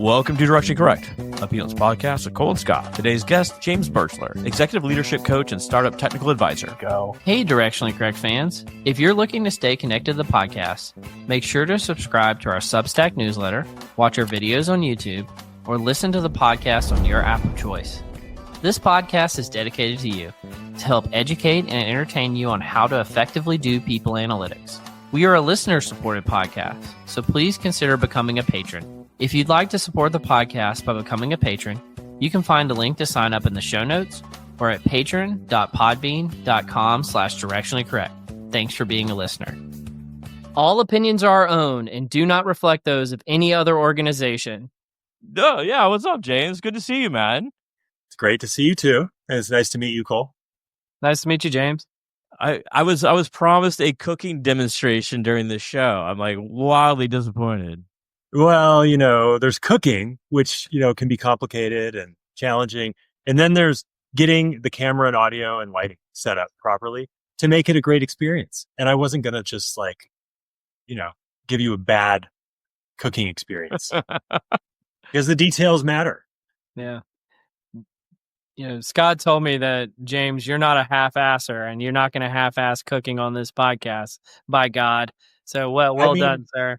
Welcome to Directionally Correct, a Peanuts podcast with Cole and Scott. Today's guest, James Birchler, executive leadership coach and startup technical advisor. Go. Hey, Directionally Correct fans. If you're looking to stay connected to the podcast, make sure to subscribe to our Substack newsletter, watch our videos on YouTube, or listen to the podcast on your app of choice. This podcast is dedicated to you to help educate and entertain you on how to effectively do people analytics. We are a listener-supported podcast, so please consider becoming a patron. If you'd like to support the podcast by becoming a patron, you can find a link to sign up in the show notes or at patron.podbean.com/directionallycorrect. Thanks for being a listener. All opinions are our own and do not reflect those of any other organization. Oh, yeah. What's up, James? Good to see you, man. It's great to see you too. And it's nice to meet you, Cole. Nice to meet you, James. I was promised a cooking demonstration during this show. I'm like wildly disappointed. Well, there's cooking, which, can be complicated and challenging. And then there's getting the camera and audio and lighting set up properly to make it a great experience. And I wasn't going to just give you a bad cooking experience because the details matter. Yeah. Scott told me that, James, you're not a half-asser and you're not going to half-ass cooking on this podcast, by God. So well done, sir.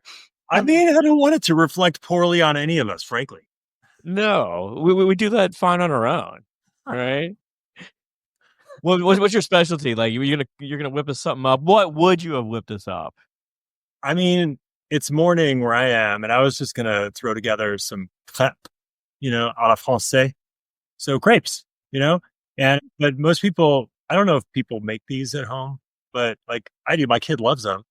I don't want it to reflect poorly on any of us, frankly. No, we do that fine on our own, right? What's your specialty? Like you're gonna whip us something up. What would you have whipped us up? It's morning where I am, and I was just gonna throw together some crêpes, à la française. So crepes, but most people, I don't know if people make these at home, but like I do, my kid loves them.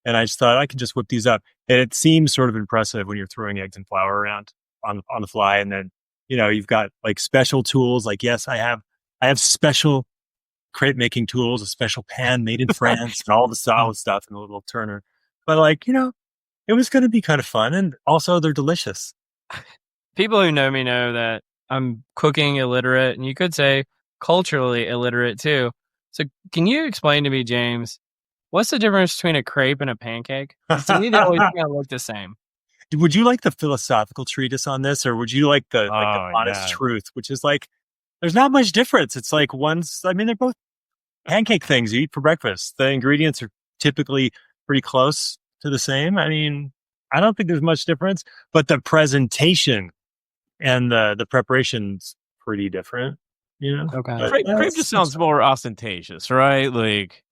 And I just thought I could just whip these up. And it seems sort of impressive when you're throwing eggs and flour around on the fly. And then, you've got like special tools. Like, yes, I have special crepe making tools, a special pan made in France and all the solid stuff and a little turner. But it was going to be kind of fun. And also they're delicious. People who know me know that I'm cooking illiterate, and you could say culturally illiterate too. So can you explain to me, James, what's the difference between a crepe and a pancake? To me, they always kind of look the same. Would you like the philosophical treatise on this, or would you like the honest truth, which is like, there's not much difference. It's like they're both pancake things you eat for breakfast. The ingredients are typically pretty close to the same. I don't think there's much difference, but the presentation and the preparation's pretty different, Okay. Crepe just sounds more ostentatious, right? Like,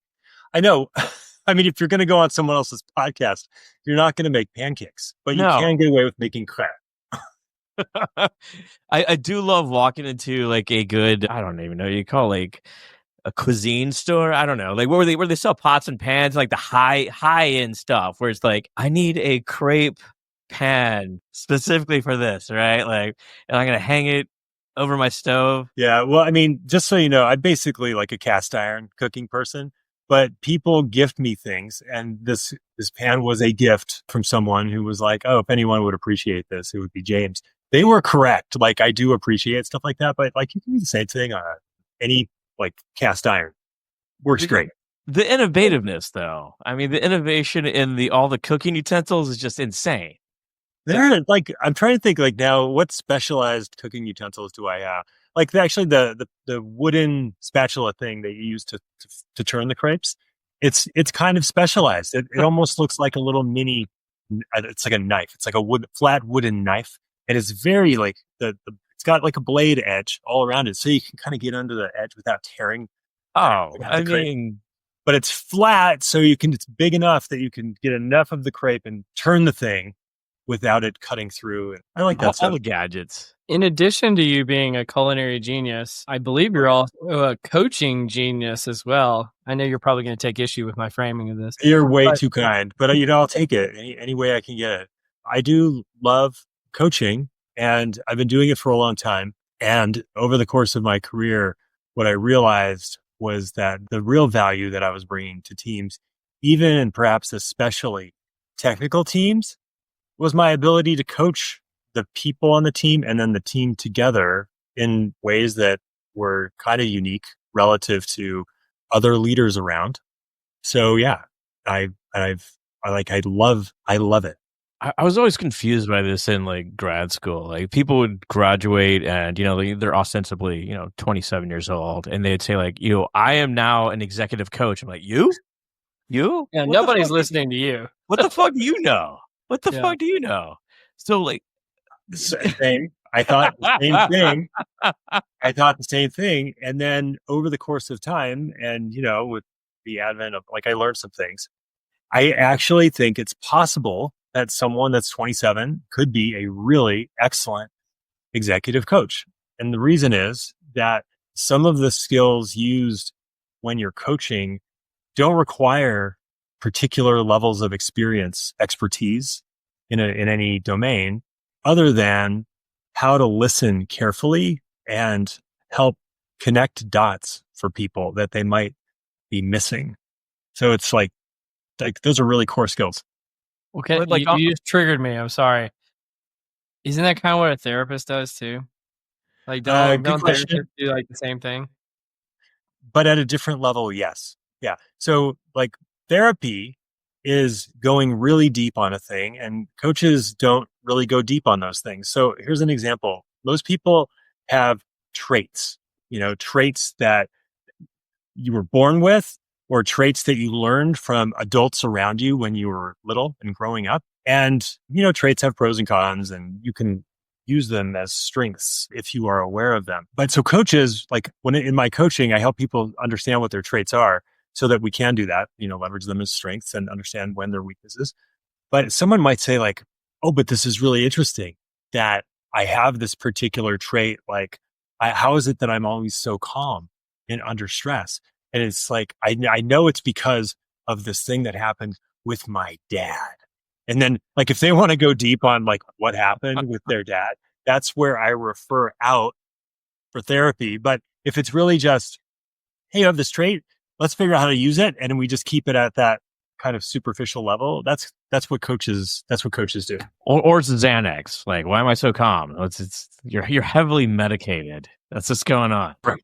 I know. If you're going to go on someone else's podcast, you're not going to make pancakes, but you can get away with making crepe. I do love walking into like a good, I don't even know what you call like a cuisine store. I don't know, like where they sell pots and pans, like the high end stuff, where it's like, I need a crepe pan specifically for this, right? Like, and I'm going to hang it over my stove. Yeah. Well, just so you know, I'm basically like a cast iron cooking person. But people gift me things, and this pan was a gift from someone who was like, "Oh, if anyone would appreciate this, it would be James." They were correct. Like, I do appreciate stuff like that, but like you can do the same thing on any like cast iron. Works great. The innovativeness, though. The innovation in all the cooking utensils is just insane. They're like, I'm trying to think like now, what specialized cooking utensils do I have? Like the wooden spatula thing that you use to turn the crepes, it's kind of specialized. It almost looks like a little mini. It's like a knife. It's like a flat wooden knife, and it's very like it's got like a blade edge all around it, so you can kind of get under the edge without tearing. But it's flat, so it's big enough that you can get enough of the crepe and turn the thing without it cutting through. And I like that all the gadgets. In addition to you being a culinary genius, I believe you're also a coaching genius as well. I know you're probably going to take issue with my framing of this. You're way too kind, but I'll take it any way I can get it. I do love coaching, and I've been doing it for a long time. And over the course of my career, what I realized was that the real value that I was bringing to teams, even and perhaps especially technical teams, was my ability to coach the people on the team and then the team together in ways that were kind of unique relative to other leaders around. So yeah, I love it. I was always confused by this in like grad school. Like people would graduate and, they're ostensibly, 27 years old and they'd say like, I am now an executive coach. I'm like, you? Yeah, What the nobody's fuck? listening to you. What the fuck do you know? What the Yeah. fuck do you know? So like, Same. I thought the same thing. I thought the same thing. And then over the course of time and, with the advent of I learned some things. I actually think it's possible that someone that's 27 could be a really excellent executive coach. And the reason is that some of the skills used when you're coaching don't require particular levels of expertise in any domain other than how to listen carefully and help connect dots for people that they might be missing. So it's like those are really core skills. Okay, But, you just triggered me. I'm sorry. Isn't that kind of what a therapist does too? Like, don't Good question. therapists do like the same thing? But at a different level, yes. Yeah. So therapy is going really deep on a thing and coaches don't really go deep on those things. So here's an example. Most people have traits, traits that you were born with or traits that you learned from adults around you when you were little and growing up. And, traits have pros and cons and you can use them as strengths if you are aware of them. But so coaches, in my coaching, I help people understand what their traits are so that we can do that, leverage them as strengths and understand when they're weaknesses. But someone might say oh, but this is really interesting that I have this particular trait. How is it that I'm always so calm and under stress? And it's I know it's because of this thing that happened with my dad. And then if they want to go deep on what happened with their dad, that's where I refer out for therapy. But if it's really just, hey, you have this trait, let's figure out how to use it. And we just keep it at that kind of superficial level. That's what coaches do. or it's Xanax. Like, why am I so calm? You're heavily medicated. That's what's going on. Right.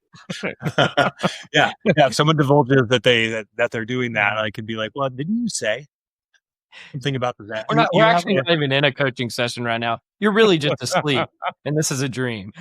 Yeah. If someone divulges that they're doing that, I could be like, well, didn't you say something about that? We're actually not even in a coaching session right now. You're really just asleep, and this is a dream.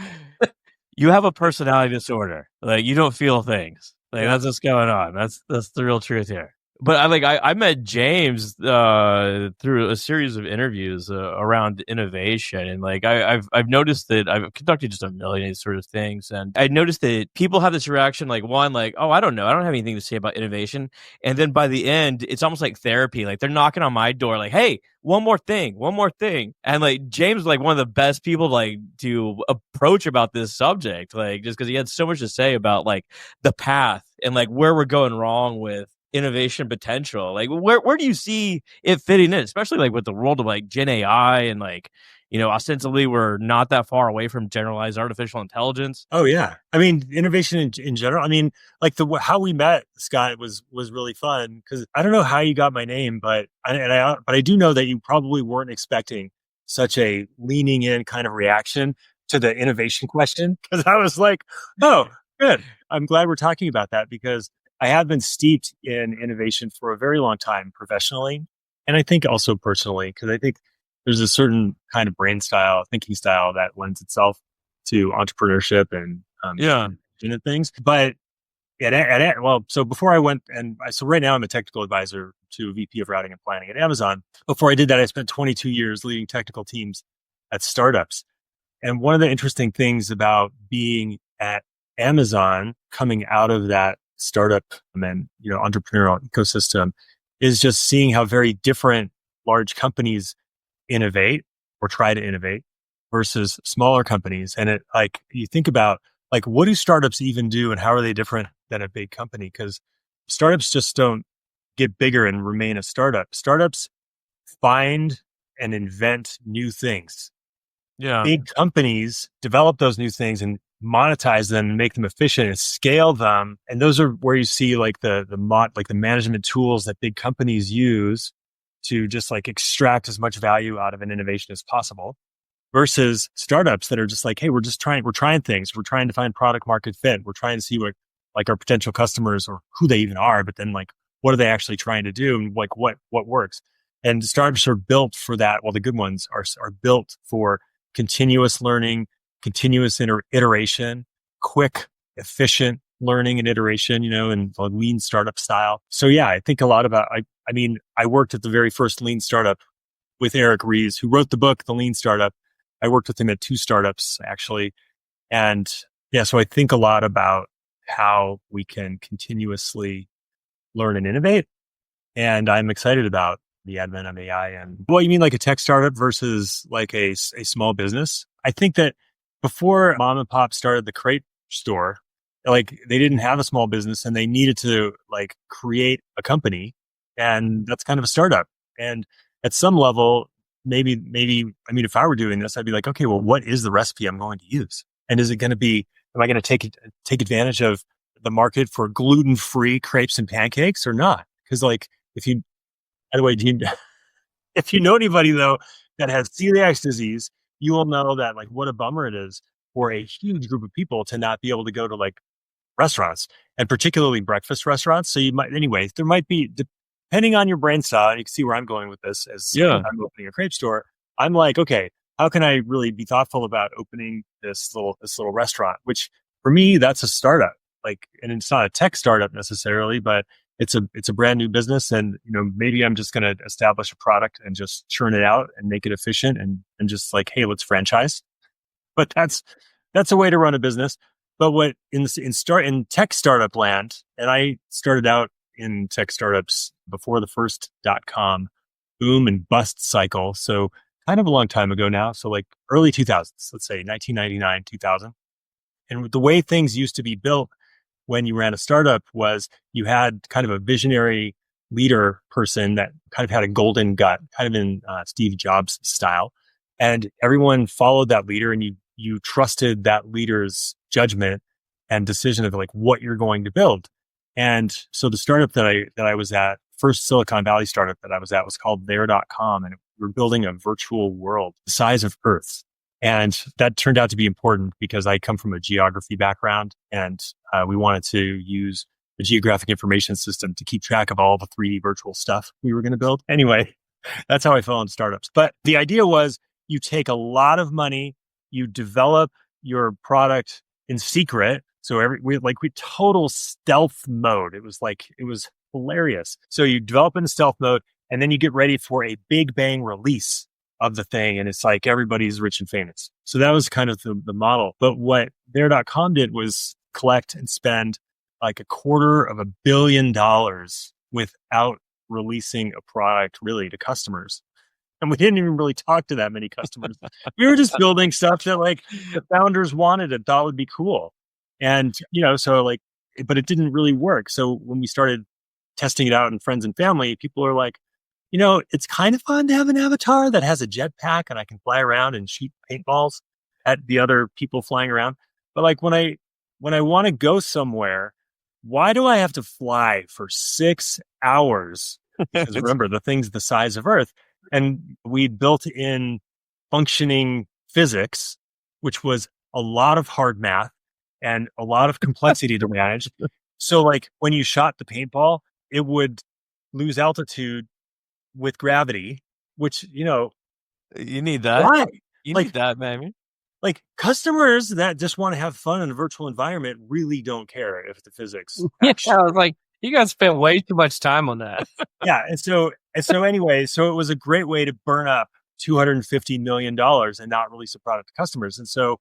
You have a personality disorder. Like, you don't feel things. That's what's going on. That's the real truth here. But I met James through a series of interviews around innovation, and I've noticed that I've conducted just a million of these sort of things, and I noticed that people have this reaction oh, I don't know, I don't have anything to say about innovation, and then by the end it's almost like therapy. They're knocking on my door hey, one more thing, and James one of the best people to approach about this subject, just because he had so much to say about the path and where we're going wrong with innovation potential. Where do you see it fitting in, especially with the world of Gen AI and ostensibly we're not that far away from generalized artificial intelligence? Oh yeah. I mean, innovation in general. I mean, how we met, Scott, was really fun because I don't know how you got my name, but I do know that you probably weren't expecting such a leaning in kind of reaction to the innovation question. Because I was like, oh, good. I'm glad we're talking about that because I have been steeped in innovation for a very long time professionally. And I think also personally, because I think there's a certain kind of thinking style that lends itself to entrepreneurship and things. But so before I went so right now I'm a technical advisor to a VP of routing and planning at Amazon. Before I did that, I spent 22 years leading technical teams at startups. And one of the interesting things about being at Amazon coming out of that startup and entrepreneurial ecosystem is just seeing how very different large companies innovate or try to innovate versus smaller companies. And you think about what do startups even do and how are they different than a big company? Because startups just don't get bigger and remain a startup. Startups find and invent new things. Yeah. Big companies develop those new things and monetize them and make them efficient and scale them. And those are where you see the management tools that big companies use to just extract as much value out of an innovation as possible versus startups that are just hey, we're trying things. We're trying to find product market fit. We're trying to see what our potential customers or who they even are, but then what are they actually trying to do and what works. And startups are built for that. Well, the good ones are built for continuous learning, continuous iteration, quick, efficient learning and iteration, in a lean startup style. So yeah, I think a lot about, I worked at the very first lean startup with Eric Ries, who wrote the book, The Lean Startup. I worked with him at 2 startups actually. And yeah, so I think a lot about how we can continuously learn and innovate. And I'm excited about the advent of AI. And what you mean, like a tech startup versus like a small business? I think that before mom and pop started the crate store, like they didn't have a small business and they needed to like create a company. And that's kind of a startup. And at some level, maybe, if I were doing this, I'd be like, okay, well, what is the recipe I'm going to use? And is it going to be, am I going to take advantage of the market for gluten-free crepes and pancakes or not? Because like, by the way, if you know anybody though that has celiac disease, you will know that like what a bummer it is for a huge group of people to not be able to go to like restaurants, and particularly breakfast restaurants. So there might be, depending on your brain style, and you can see where I'm going with this as I'm opening a crepe store. I'm like, okay, how can I really be thoughtful about opening this little restaurant? Which for me, that's a startup. Like, and it's not a tech startup necessarily, but it's a brand new business. And, maybe I'm just going to establish a product and just churn it out and make it efficient and just like, hey, let's franchise. But that's a way to run a business. But what in tech startup land, and I started out in tech startups before the first .com boom and bust cycle. So kind of a long time ago now. So like early 2000s, let's say 1999, 2000. And the way things used to be built when you ran a startup was you had kind of a visionary leader person that kind of had a golden gut, kind of in Steve Jobs style. And everyone followed that leader, and you trusted that leader's judgment and decision of like what you're going to build. And so the startup that I was at, first Silicon Valley startup that I was at, was called there.com. And we were building a virtual world the size of Earth. And that turned out to be important because I come from a geography background, and we wanted to use the geographic information system to keep track of all the 3D virtual stuff we were going to build. Anyway, that's how I fell into startups. But the idea was you take a lot of money, you develop your product in secret. So we total stealth mode. It was hilarious. So you develop in stealth mode, and then you get ready for a big bang release of the thing. And it's like everybody's rich and famous. So that was kind of the model. But what there.com did was collect and spend like $250 million without releasing a product really to customers. And we didn't even really talk to that many customers. We were just building stuff that like the founders wanted and thought would be cool. And, but it didn't really work. So when we started testing it out in friends and family, people are like, it's kind of fun to have an avatar that has a jetpack and I can fly around and shoot paintballs at the other people flying around. But like when I want to go somewhere, why do I have to fly for 6 hours? Because remember, the thing's the size of Earth. And we built in functioning physics, which was a lot of hard math and a lot of complexity to manage. So like when you shot the paintball, it would lose altitude with gravity, which, you need that. Why? You need that, man. Like customers that just want to have fun in a virtual environment really don't care if the physics. Yeah, I was like, you guys spent way too much time on that. Yeah. And so anyway, so it was a great way to burn up $250 million and not release a product to customers. And so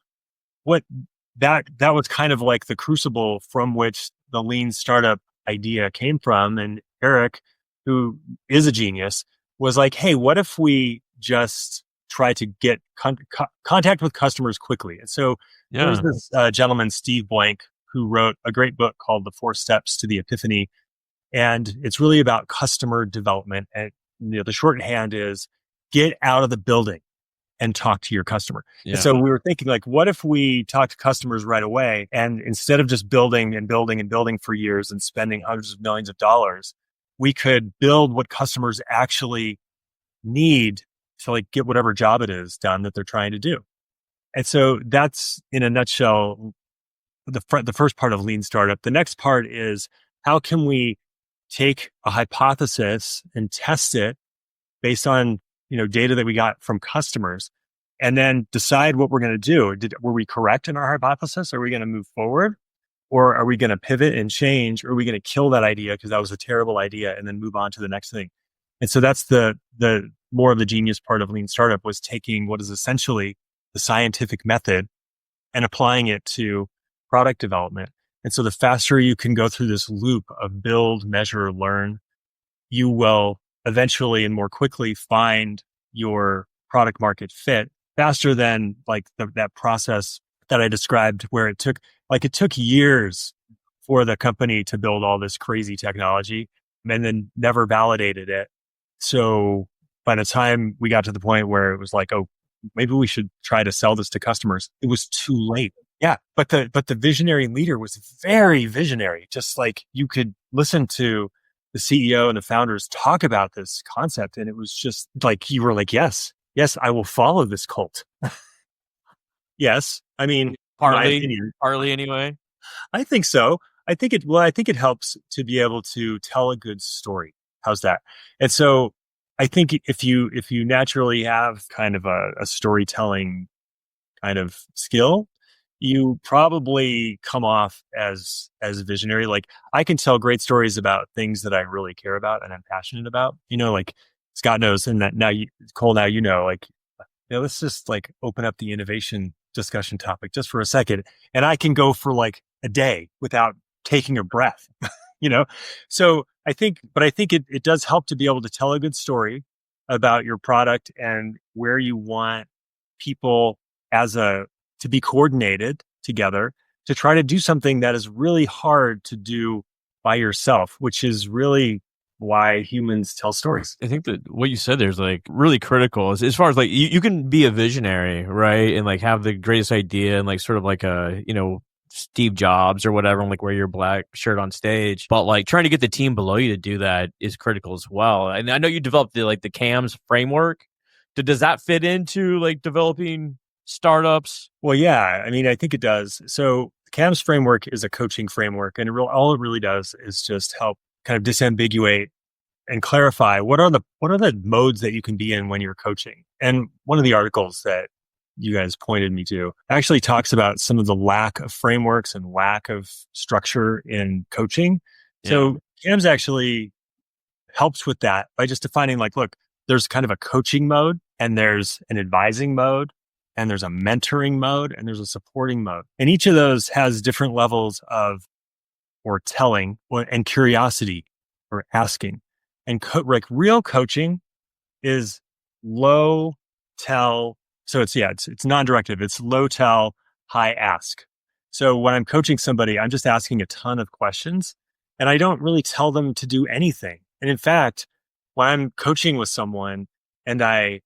that was kind of like the crucible from which the lean startup idea came from. And Eric, who is a genius, was like, hey, what if we just try to get contact with customers quickly? And so there's this gentleman, Steve Blank, who wrote a great book called The 4 Steps to the Epiphany. And it's really about customer development. And the shorthand is get out of the building and talk to your customer. Yeah. And so we were thinking like, what if we talk to customers right away? And instead of just building and building and building for years and spending hundreds of millions of dollars, we could build what customers actually need to like get whatever job it is done that they're trying to do. And so that's in a nutshell, the first part of lean startup. The next part is how can we take a hypothesis and test it based on, data that we got from customers, and then decide what we're going to do. Were we correct in our hypothesis? Are we going to move forward? Or are we going to pivot and change? Or are we going to kill that idea because that was a terrible idea and then move on to the next thing? And so that's the more of the genius part of Lean Startup, was taking what is essentially the scientific method and applying it to product development. And so the faster you can go through this loop of build, measure, learn, you will eventually and more quickly find your product market fit faster than like that process that I described, where it took years for the company to build all this crazy technology and then never validated it. So by the time we got to the point where it was like, oh, maybe we should try to sell this to customers, it was too late. Yeah. But the visionary leader was very visionary. Just like you could listen to the CEO and the founders talk about this concept, and it was just like, you were like, yes, I will follow this cult. Yes. I mean, partly anyway. I think so. I think it helps to be able to tell a good story. How's that? And so I think if you naturally have kind of a storytelling kind of skill, you probably come off as visionary. Like, I can tell great stories about things that I really care about and I'm passionate about. Like Scott knows, and that Cole, like, let's just like open up the innovation discussion topic just for a second, and I can go for like a day without taking a breath. So I think it does help to be able to tell a good story about your product and where you want people to be coordinated together to try to do something that is really hard to do by yourself, which is really why humans tell stories. I think that what you said there is like really critical as far as like you can be a visionary, right? And like have the greatest idea and like sort of like a, Steve Jobs or whatever, and like wear your black shirt on stage. But like trying to get the team below you to do that is critical as well. And I know you developed the CAMS framework. Does that fit into like developing startups? Well, yeah. I mean, I think it does. So the CAMS framework is a coaching framework, and all it really does is just help kind of disambiguate and clarify what are the modes that you can be in when you're coaching. And one of the articles that you guys pointed me to actually talks about some of the lack of frameworks and lack of structure in coaching. Yeah. So CAMS actually helps with that by just defining like, look, there's kind of a coaching mode, and there's an advising mode, and there's a mentoring mode, and there's a supporting mode. And each of those has different levels of or telling and curiosity or asking. And like real coaching is low tell. So it's non-directive. It's low tell, high ask. So when I'm coaching somebody, I'm just asking a ton of questions, and I don't really tell them to do anything. And in fact, when I'm coaching with someone and I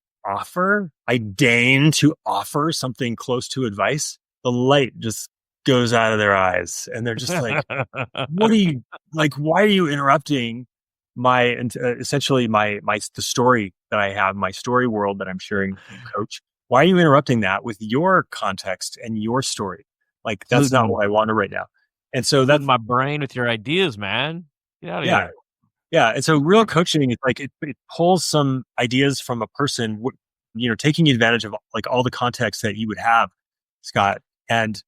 deign to offer something close to advice, the light just goes out of their eyes, and they're just like, what are you like, why are you interrupting essentially the story that I have, my story world that I'm sharing with you, coach? Why are you interrupting that with your context and your story? Like, that's not what I want right now. And so that's my brain with your ideas, man. Get out of here. Yeah. And so real coaching is like, it pulls some ideas from a person, taking advantage of like all the context that you would have, Scott, and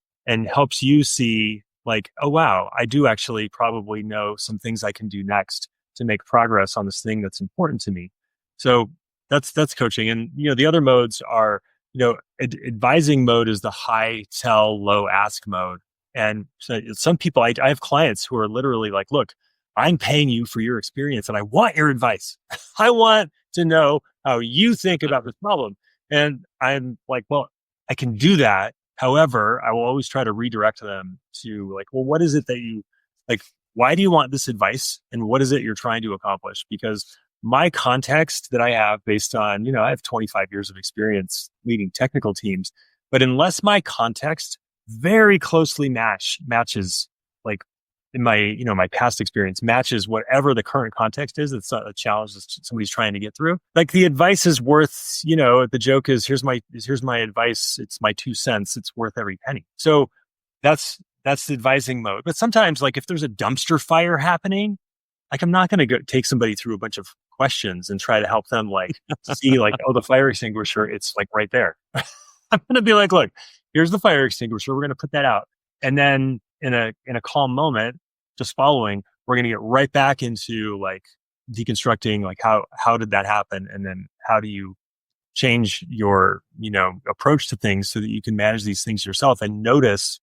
helps you see like, oh, wow, I do actually probably know some things I can do next to make progress on this thing that's important to me. So that's coaching. And, the other modes are, advising mode is the high tell, low ask mode. And so some people, I have clients who are literally like, look, I'm paying you for your experience and I want your advice. I want to know how you think about this problem. And I'm like, well, I can do that. However, I will always try to redirect them to like, well, what is it that you like? Why do you want this advice? And what is it you're trying to accomplish? Because my context that I have based on, I have 25 years of experience leading technical teams, but unless my context very closely matches like in my, my past experience matches whatever the current context is, it's a challenge that somebody's trying to get through. Like the advice is worth, the joke is here's my advice. It's my 2 cents. It's worth every penny. So that's the advising mode. But sometimes like if there's a dumpster fire happening, like I'm not going to go take somebody through a bunch of questions and try to help them like see like, oh, the fire extinguisher, it's like right there. I'm going to be like, look, here's the fire extinguisher. We're going to put that out. And then in a calm moment, just following, we're going to get right back into like deconstructing, like how did that happen? And then how do you change your, approach to things so that you can manage these things yourself and notice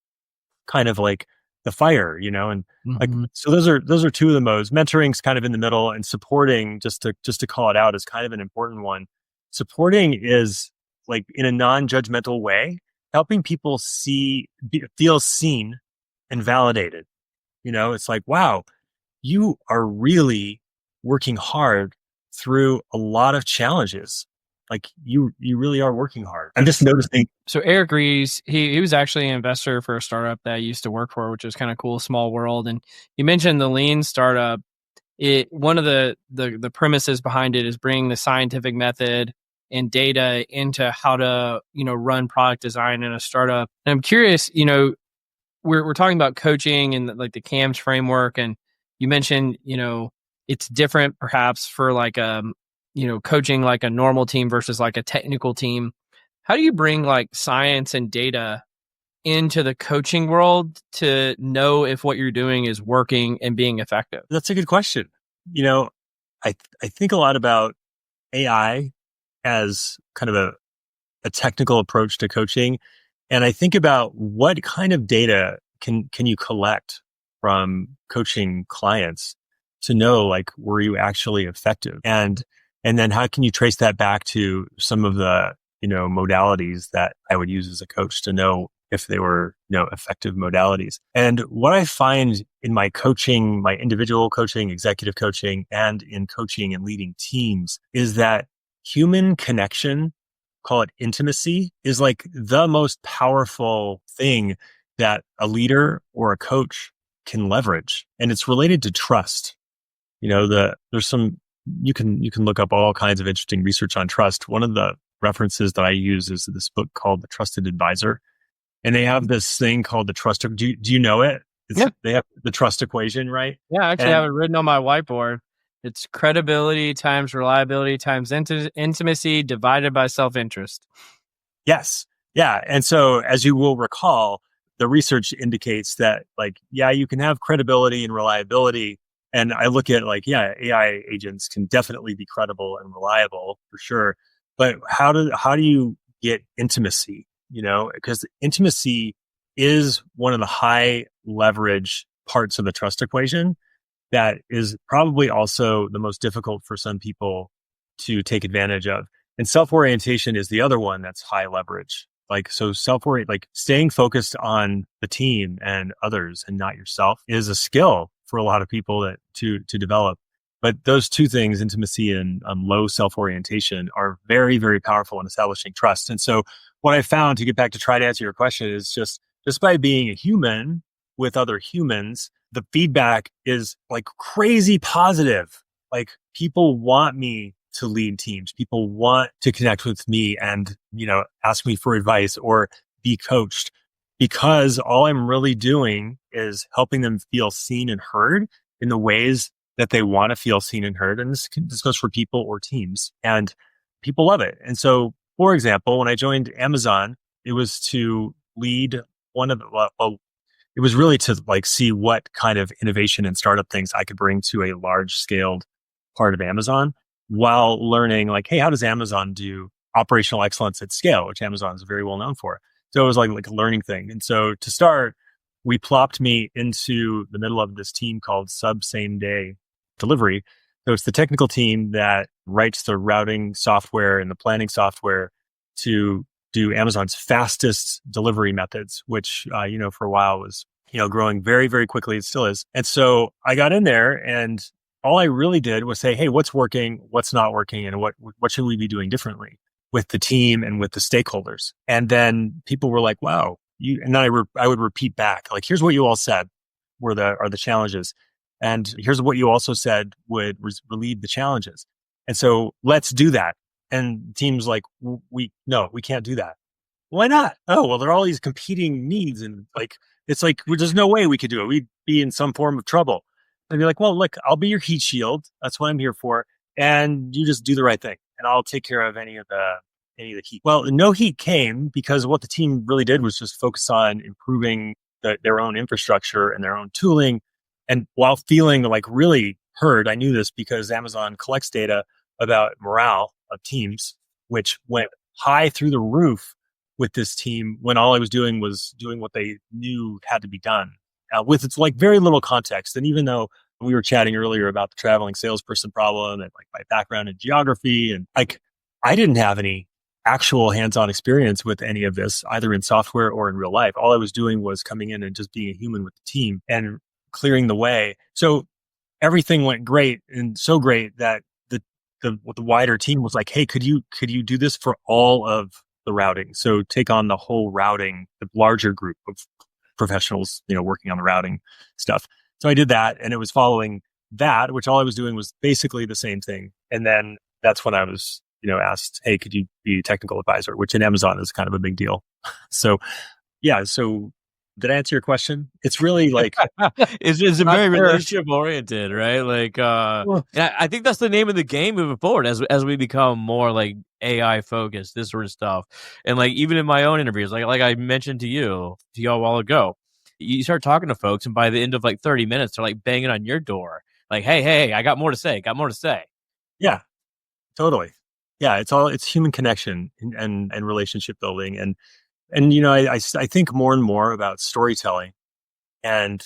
kind of like the fire, and like, so those are two of the modes. Mentoring's kind of in the middle, and supporting, just to call it out, is kind of an important one. Supporting is like in a non-judgmental way, helping people feel seen and validated. It's like, wow, you are really working hard through a lot of challenges. Like you really are working hard. I'm just noticing. So Eric Ries, he was actually an investor for a startup that I used to work for, which was kind of cool, small world. And you mentioned the lean startup. One of the premises behind it is bringing the scientific method and data into how to, run product design in a startup. And I'm curious, we're talking about coaching and like the CAMS framework. And you mentioned, it's different perhaps for like, coaching like a normal team versus like a technical team. How do you bring like science and data into the coaching world to know if what you're doing is working and being effective? That's a good question. I think a lot about AI as kind of a technical approach to coaching. And I think about what kind of data can you collect from coaching clients to know, like, were you actually effective? And then how can you trace that back to some of the, modalities that I would use as a coach to know if they were, effective modalities. And what I find in my coaching, my individual coaching, executive coaching, and in coaching and leading teams is that human connection, call it intimacy, is like the most powerful thing that a leader or a coach can leverage. And it's related to trust. There's some, you can look up all kinds of interesting research on trust. One of the references that I use is this book called The Trusted Advisor. And they have this thing called the trust. Do you know it? Yeah. They have the trust equation, right? Yeah, I actually have it written on my whiteboard. It's credibility times reliability times intimacy divided by self-interest. Yes. Yeah. And so as you will recall, the research indicates that like, yeah, you can have credibility and reliability. And I look at like, yeah, AI agents can definitely be credible and reliable for sure. But how do you get intimacy? Because intimacy is one of the high leverage parts of the trust equation that is probably also the most difficult for some people to take advantage of. And self-orientation is the other one that's high leverage. Like, so like staying focused on the team and others and not yourself is a skill for a lot of people to develop. But those two things, intimacy and low self-orientation, are very, very powerful in establishing trust. And so what I found, to get back to try to answer your question, is just by being a human with other humans, the feedback is like crazy positive. Like people want me to lead teams. People want to connect with me and, ask me for advice or be coached, because all I'm really doing is helping them feel seen and heard in the ways that they want to feel seen and heard. And this goes for people or teams, and people love it. And so, for example, when I joined Amazon, it was to lead it was really to like see what kind of innovation and startup things I could bring to a large scaled part of Amazon, while learning like, hey, how does Amazon do operational excellence at scale, which Amazon is very well known for. So it was like a learning thing. And so to start, we plopped me into the middle of this team called same day delivery. So it's the technical team that writes the routing software and the planning software to do Amazon's fastest delivery methods, which, for a while was, growing very, very quickly. It still is. And so I got in there, and all I really did was say, hey, what's working, what's not working, and what should we be doing differently with the team and with the stakeholders? And then people were like, wow. And then I would repeat back, like, here's what you all said are the challenges. And here's what you also said would relieve the challenges. And so let's do that. And the team's like, we can't do that. Why not? Oh, well, there are all these competing needs. And like, it's like, there's no way we could do it. We'd be in some form of trouble. I'd be like, well, look, I'll be your heat shield. That's what I'm here for. and you just do the right thing, and I'll take care of any of the heat. Well, no heat came because what the team really did was just focus on improving their own infrastructure and their own tooling. And while feeling like really heard, I knew this because Amazon collects data about morale of teams, which went high through the roof with this team when all I was doing what they knew had to be done with its like very little context. And even though we were chatting earlier about the traveling salesperson problem and like my background in geography, and like I didn't have any actual hands-on experience with any of this, either in software or in real life. All I was doing was coming in and just being a human with the team and clearing the way. So everything went great, and so great that the wider team was like, "Hey, could you do this for all of the routing? So take on the whole routing, the larger group of professionals, working on the routing stuff." So I did that, and it was following that, which all I was doing was basically the same thing. And then that's when I was, asked, "Hey, could you be a technical advisor?" Which in Amazon is kind of a big deal. So yeah. So did I answer your question? It's really like it's very relationship oriented, right? Like, and I think that's the name of the game moving forward as we become more like AI focused, this sort of stuff. And like even in my own interviews, like I mentioned to you a while ago, you start talking to folks, and by the end of like 30 minutes, they're like banging on your door, like, "Hey, I got more to say. Got more to say." Yeah, totally. Yeah, it's human connection and relationship building, and I think more and more about storytelling, and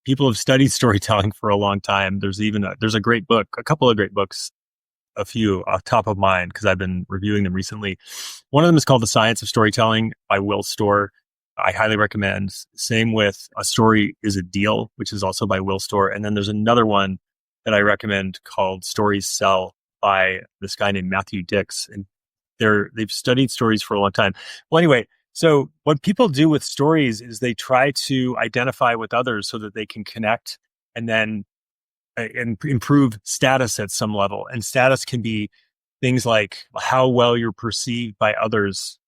people have studied storytelling for a long time. There's a great book, a couple of great books, a few off top of mind because I've been reviewing them recently. One of them is called The Science of Storytelling by Will Storr. I highly recommend. Same with A Story is a Deal, which is also by Will Storr. And then there's another one that I recommend called Stories Sell by this guy named Matthew Dix. And they've studied stories for a long time. Well, anyway, so what people do with stories is they try to identify with others so that they can connect and then improve status at some level. And status can be things like how well you're perceived by others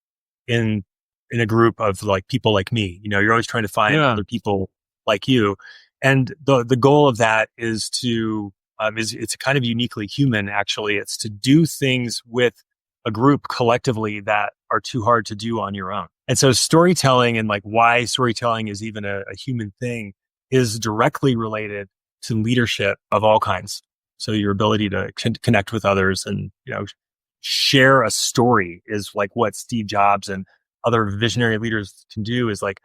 in a group of like people like me. You're always trying to find other people like you. And the goal of that is to it's kind of uniquely human, actually. It's to do things with a group collectively that are too hard to do on your own. And so storytelling and like why storytelling is even a human thing is directly related to leadership of all kinds. So your ability to connect with others and, share a story is like what Steve Jobs and other visionary leaders can do, is like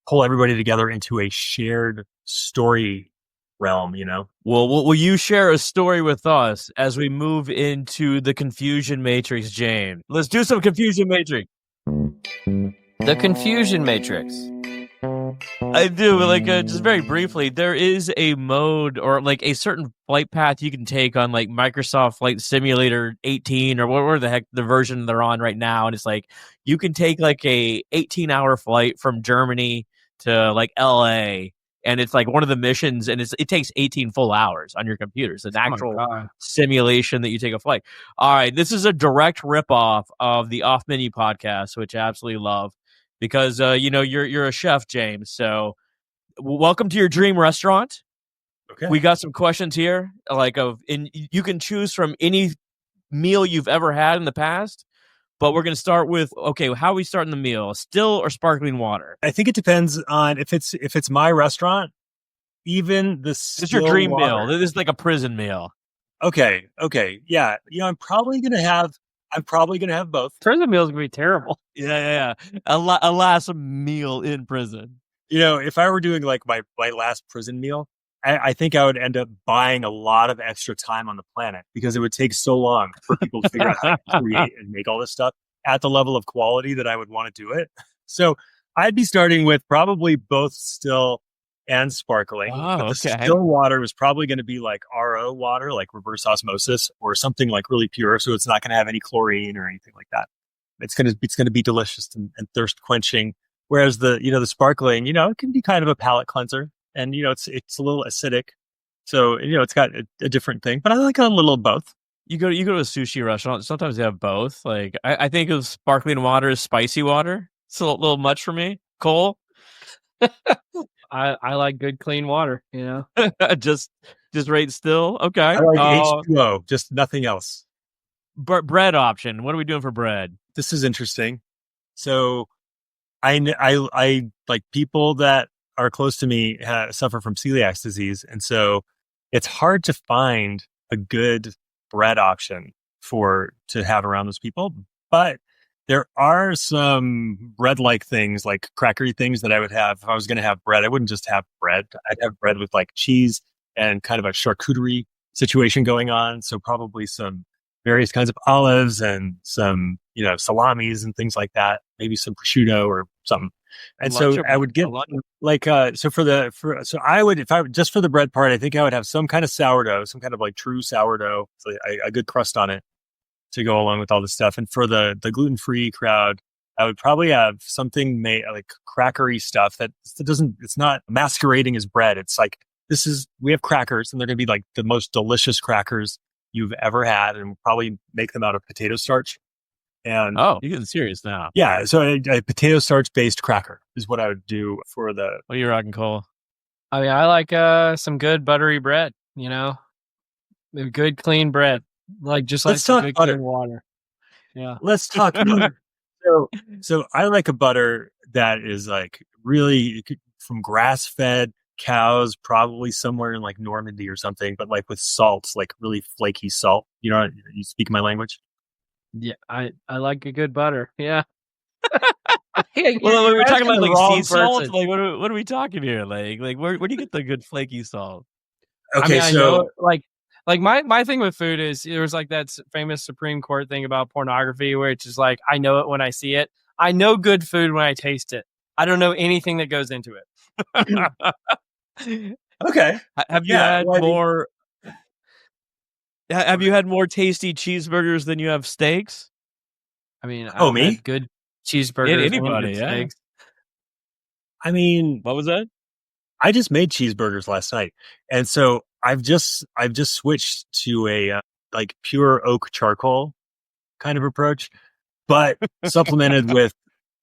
pull everybody together into a shared story realm, Well, will you share a story with us as we move into the confusion matrix, James? Let's do some confusion matrix. The confusion matrix. I do, like, just very briefly, there is a mode or like a certain flight path you can take on like Microsoft Flight Simulator 18 or whatever the heck the version they're on right now. And it's like, you can take like a 18-hour flight from Germany to like LA. And it's like one of the missions, and it takes 18 full hours on your computer. It's an actual simulation that you take a flight. All right, this is a direct ripoff of the Off Menu podcast, which I absolutely love. Because you're a chef, James. So welcome to your dream restaurant. Okay. We got some questions here, you can choose from any meal you've ever had in the past. But we're going to start with, how are we starting the meal? Still or sparkling water? I think it depends on if it's my restaurant, even the still It's your dream water. meal. This is like a prison meal. Okay. Yeah. I'm probably going to have both. Prison meals can be terrible. Yeah. A last meal in prison. If I were doing like my last prison meal, I think I would end up buying a lot of extra time on the planet because it would take so long for people to figure out how to create and make all this stuff at the level of quality that I would want to do it. So I'd be starting with probably both still and sparkling. Oh, but the still water was probably going to be like RO water, like reverse osmosis, or something like really pure. So it's not going to have any chlorine or anything like that. It's going to be delicious and thirst quenching. Whereas the sparkling, it can be kind of a palate cleanser. And, it's a little acidic. So, it's got a different thing, but I like a little of both. You go to a sushi restaurant. Sometimes they have both. Like I think of sparkling water as spicy water. It's a little much for me. Cole? I like good, clean water, Just Just right still. Okay. I like H2O, just nothing else. Bread option. What are we doing for bread? This is interesting. So I like people that are close to me suffer from celiac disease. And so it's hard to find a good bread option to have around those people. But there are some bread-like things, like crackery things that I would have if I was going to have bread. I wouldn't just have bread. I'd have bread with like cheese and kind of a charcuterie situation going on. So probably some various kinds of olives and some, salamis and things like that. Maybe some prosciutto or something. And so I would get like, so I would, if I would just for the bread part, I think I would have some kind of sourdough, some kind of like true sourdough, so a good crust on it to go along with all this stuff. And for the gluten-free crowd, I would probably have something made like crackery stuff it's not masquerading as bread. It's like, we have crackers and they're going to be like the most delicious crackers you've ever had. And we'll probably make them out of potato starch. And you're getting serious now. Yeah. So a potato starch based cracker is what I would do for the. What are you rocking, Cole? I mean, I like some good buttery bread, good clean bread. Let's talk good butter. clean water. Yeah. Let's talk butter. So I like a butter that is like really from grass fed cows, probably somewhere in like Normandy or something, but like with salts, like really flaky salt. You speak my language? Yeah, I like a good butter. Yeah. Well, we're talking about like sea salt. Person. Like, what are we talking here? Like where do you get the good flaky salt? Okay, I know, like my thing with food is there was like that famous Supreme Court thing about pornography where it's just like I know it when I see it. I know good food when I taste it. I don't know anything that goes into it. Okay. Have you had more? Have you had more tasty cheeseburgers than you have steaks? I mean, I've had good cheeseburgers. Anybody? Yeah. Steaks. I mean, what was that? I just made cheeseburgers last night, and so I've just switched to a like pure oak charcoal kind of approach, but supplemented with,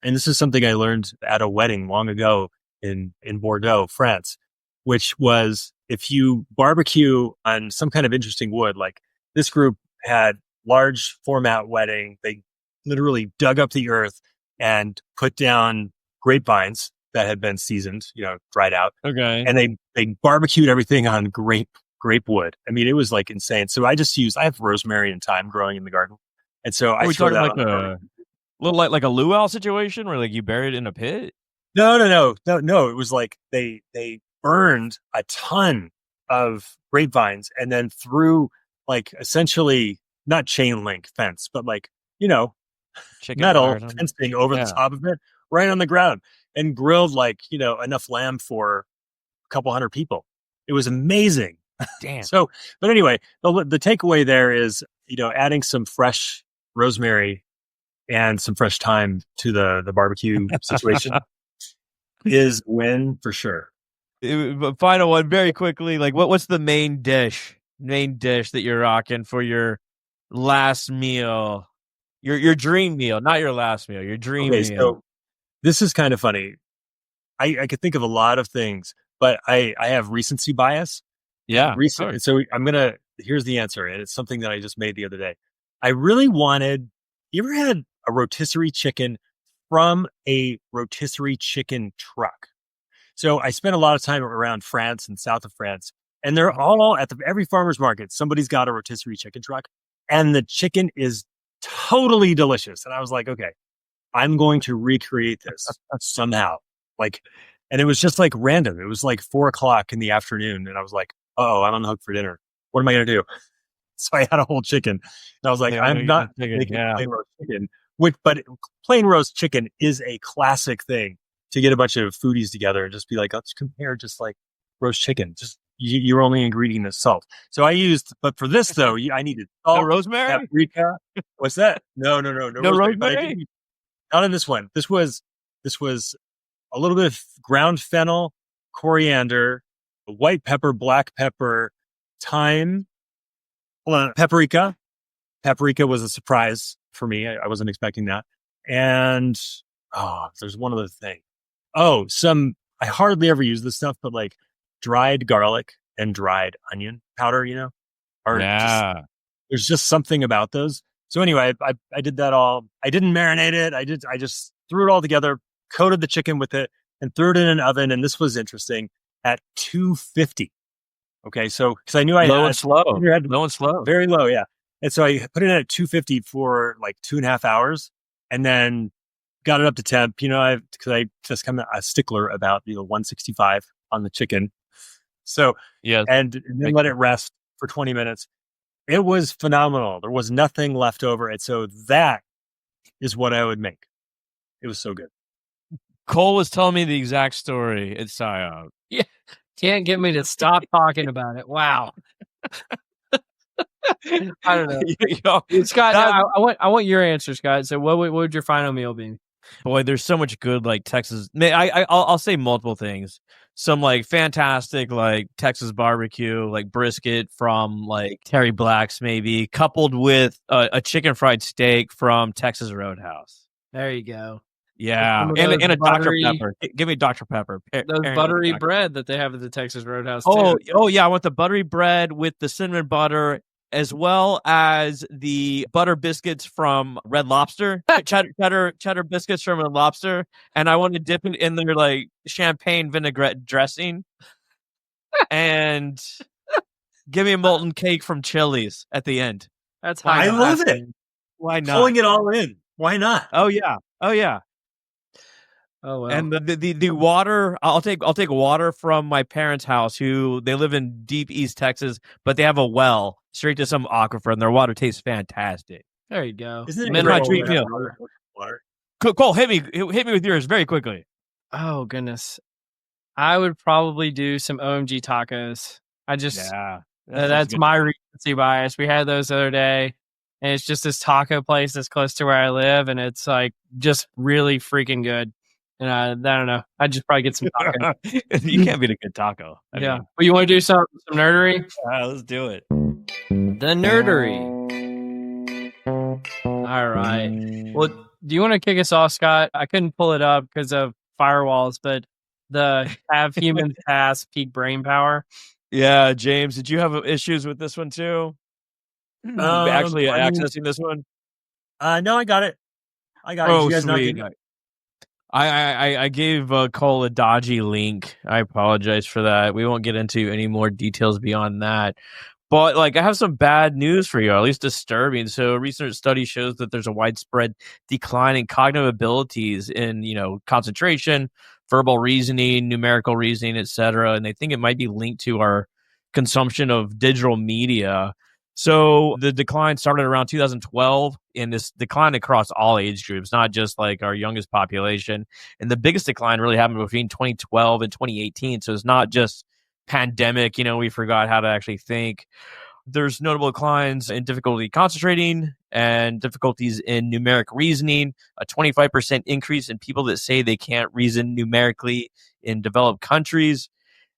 and this is something I learned at a wedding long ago in Bordeaux, France, which was if you barbecue on some kind of interesting wood, like this group had large format wedding, they literally dug up the earth and put down grapevines that had been seasoned, dried out. Okay. And they barbecued everything on grape wood. I mean, it was like insane. So I have rosemary and thyme growing in the garden. And so I throw that like a little like a luau situation where like you bury it in a pit? No. It was like they burned a ton of grapevines and then threw like essentially not chain link fence, but like, chicken metal fencing over the top of it, right on the ground, and grilled like, enough lamb for a couple hundred people. It was amazing. Damn. So, but anyway, the takeaway there is, adding some fresh rosemary and some fresh thyme to the barbecue situation is win for sure. Final one, very quickly. Like, what's the main dish that you're rocking for your last meal? Your dream meal, not your last meal. Your dream meal. So this is kind of funny. I could think of a lot of things, but I have recency bias. Yeah. So here's the answer, and it's something that I just made the other day. I really wanted. You ever had a rotisserie chicken from a rotisserie chicken truck? So I spent a lot of time around France and south of France, and they're all at every farmer's market. Somebody's got a rotisserie chicken truck, and the chicken is totally delicious. And I was like, okay, I'm going to recreate this somehow. And it was just like random. It was like 4:00 in the afternoon, and I was like, oh, I'm on the hook for dinner. What am I going to do? So I had a whole chicken, and I was like, I'm not making plain roast chicken. But plain roast chicken is a classic thing to get a bunch of foodies together and just be like, let's compare just like roast chicken. Just your only ingredient is salt. So I used, but for this though, I needed salt, rosemary, paprika. What's that? No rosemary. But not in this one. This was a little bit of ground fennel, coriander, white pepper, black pepper, thyme, paprika. Paprika was a surprise for me. I wasn't expecting that. And there's one other thing. I hardly ever use this stuff, but like dried garlic and dried onion powder, are Yeah. there's just something about those. So anyway, I did that all. I didn't marinate it. I just threw it all together, coated the chicken with it, and threw it in an oven. And this was interesting at 250. Okay, so because I knew I Low had and slow. had Low and slow. very low, yeah. And so I put it in at 250 for like 2.5 hours, and then got it up to temp. Because I just come a stickler about 165 on the chicken. So Yes. and then let it rest for 20 minutes. It was phenomenal. There was nothing left over, and so that is what I would make. It was so good. Cole was telling me the exact story at PSYOP. Yeah. Can't get me to stop talking about it. Wow. I don't know. Scott, I want your answer, Scott. So what would your final meal be? Boy, there's so much good like Texas. I'll say multiple things. Some like fantastic like Texas barbecue, like brisket from like Terry Black's maybe, coupled with a chicken fried steak from Texas Roadhouse. There you go. Yeah, and a buttery, Dr. Pepper. Give me Dr. Pepper. Those buttery bread that they have at the Texas Roadhouse. Oh yeah, I want the buttery bread with the cinnamon butter, as well as the butter biscuits from Red Lobster, cheddar biscuits from Red Lobster, and I want to dip it in their like champagne vinaigrette dressing, and give me a molten cake from Chili's at the end. That's high. I love it. Why not? Pulling it all in. Why not? Oh yeah. Oh well. And the water, I'll take water from my parents' house, who they live in deep East Texas, but they have a well straight to some aquifer, and their water tastes fantastic. There you go. Isn't it my treat meal? Water. Cole, hit me with yours very quickly. Oh goodness, I would probably do some OMG tacos. That's my recency bias. We had those the other day, and it's just this taco place that's close to where I live, and it's like just really freaking good. And I don't know. I'd just probably get some taco. You can't beat a good taco. I mean, But you want to do some nerdery? Let's do it. The nerdery. All right. Well, do you want to kick us off, Scott? I couldn't pull it up because of firewalls, but the have humans pass peak brain power. Yeah, James, did you have issues with this one too? Accessing this one? No, I got it. Oh, you guys sweet. I gave Cole a dodgy link. I apologize for that. We won't get into any more details beyond that. But like, I have some bad news for you, or at least disturbing. So, a recent study shows that there's a widespread decline in cognitive abilities in, concentration, verbal reasoning, numerical reasoning, etc. And they think it might be linked to our consumption of digital media. So the decline started around 2012, and this decline across all age groups, not just like our youngest population. And the biggest decline really happened between 2012 and 2018. So it's not just pandemic, we forgot how to actually think. There's notable declines in difficulty concentrating and difficulties in numeric reasoning, a 25% increase in people that say they can't reason numerically in developed countries.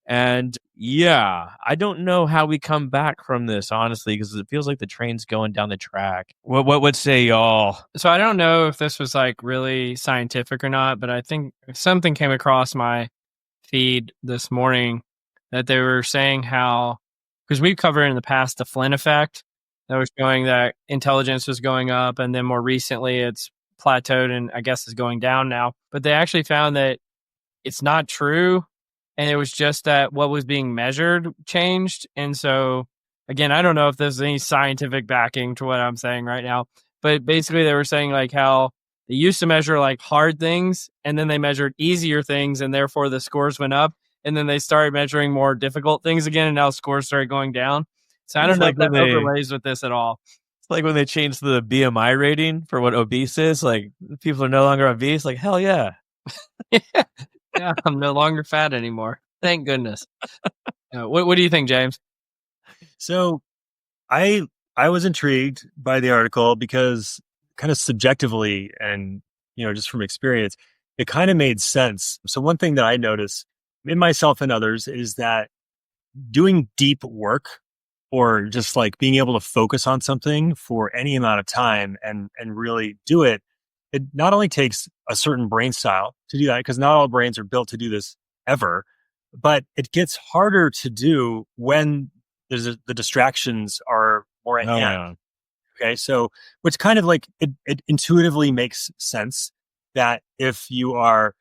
And yeah, I don't know how we come back from this, honestly, because it feels like the train's going down the track. What would say y'all? So I don't know if this was like really scientific or not, but I think something came across my feed this morning that they were saying how, because we've covered in the past the Flynn effect, that was showing that intelligence was going up, and then more recently it's plateaued and I guess is going down now. But they actually found that it's not true. And it was just that what was being measured changed. And so, again, I don't know if there's any scientific backing to what I'm saying right now. But basically, they were saying like how they used to measure like hard things, and then they measured easier things, and therefore the scores went up. And then they started measuring more difficult things again, and now scores started going down. So I don't know if that overlays with this at all. It's like when they changed the BMI rating for what obese is. Like, people are no longer obese. Like, hell yeah. Yeah, I'm no longer fat anymore. Thank goodness. What do you think, James? So I was intrigued by the article because kind of subjectively and, just from experience, it kind of made sense. So one thing that I notice in myself and others is that doing deep work, or just like being able to focus on something for any amount of time and really do it, it not only takes a certain brain style to do that, because not all brains are built to do this ever, but it gets harder to do when the distractions are more at hand. yeah. Okay. So, which kind of like it intuitively makes sense that if you are,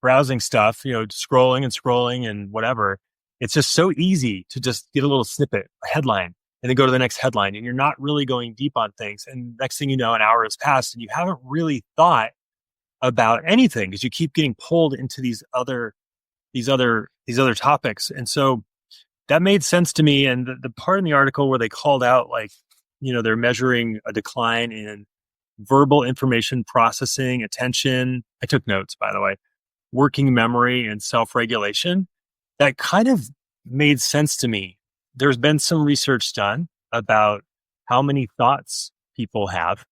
browsing stuff, scrolling and whatever, it's just so easy to just get a little snippet, a headline, and then go to the next headline. And you're not really going deep on things. And next thing you know, an hour has passed and you haven't really thought about anything because you keep getting pulled into these other topics. And so that made sense to me. And the part in the article where they called out, like, they're measuring a decline in verbal information processing, attention. I took notes, by the way, working memory and self-regulation. That kind of made sense to me. There's been some research done about how many thoughts people have.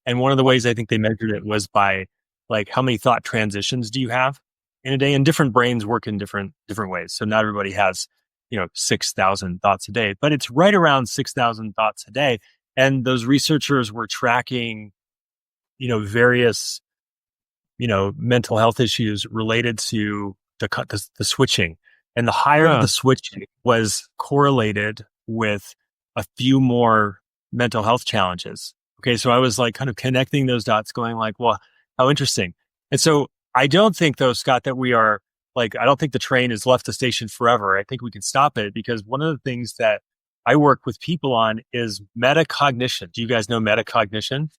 And one of the ways I think they measured it was by like, how many thought transitions do you have in a day? And different brains work in different ways. So not everybody has, 6,000 thoughts a day, but it's right around 6,000 thoughts a day. And those researchers were tracking, various, mental health issues related to the switching. And the higher the switching was correlated with a few more mental health challenges. Okay. So I was like kind of connecting those dots going like, well, how interesting. And so I don't think though, Scott, that we are like, I don't think the train has left the station forever. I think we can stop it because one of the things that I work with people on is metacognition. Do you guys know metacognition?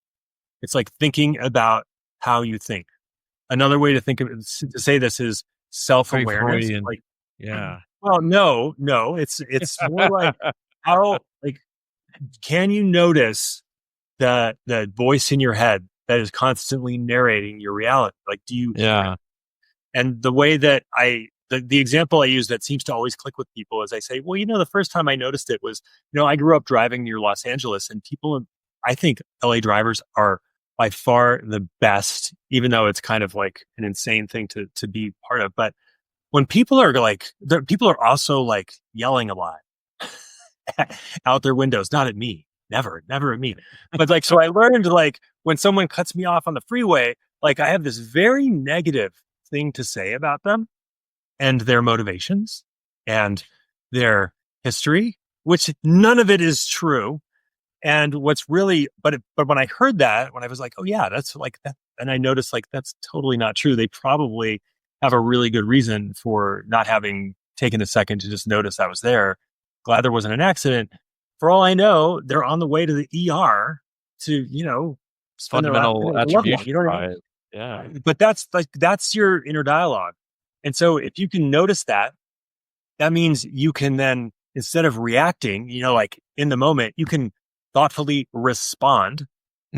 It's like thinking about how you think. Another way to think of it, to say this is self-awareness. Like, yeah. Well, no, it's more like how, like, can you notice the voice in your head that is constantly narrating your reality? Like, do you? Yeah. And the way that the example I use that seems to always click with people is I say, well, the first time I noticed it was, I grew up driving near Los Angeles, and I think LA drivers are by far the best, even though it's kind of like an insane thing to be part of. But when people are people are also like yelling a lot out their windows, not at me, never at me. But like, so I learned like when someone cuts me off on the freeway, like I have this very negative thing to say about them and their motivations and their history, which none of it is true. And what's really, but when I heard that, when I was like, oh yeah, that's like that. And I noticed like, that's totally not true. They probably have a really good reason for not having taken a second to just notice I was there. Glad there wasn't an accident. For all I know, they're on the way to the ER to, Fundamental attribution. You know what I mean? Yeah. But that's your inner dialogue. And so if you can notice that means you can then, instead of reacting, like in the moment, you can thoughtfully respond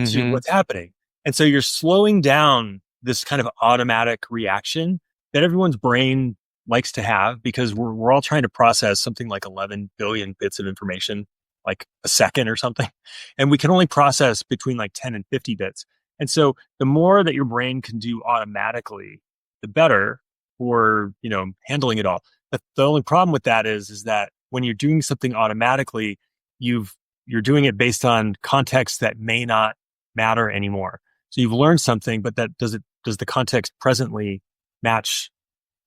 to what's happening. And so you're slowing down this kind of automatic reaction that everyone's brain likes to have because we're all trying to process something like 11 billion bits of information, like a second or something. And we can only process between like 10 and 50 bits. And so the more that your brain can do automatically, the better for, handling it all. But the only problem with that is that when you're doing something automatically, you're doing it based on context that may not matter anymore. So you've learned something, but does the context presently match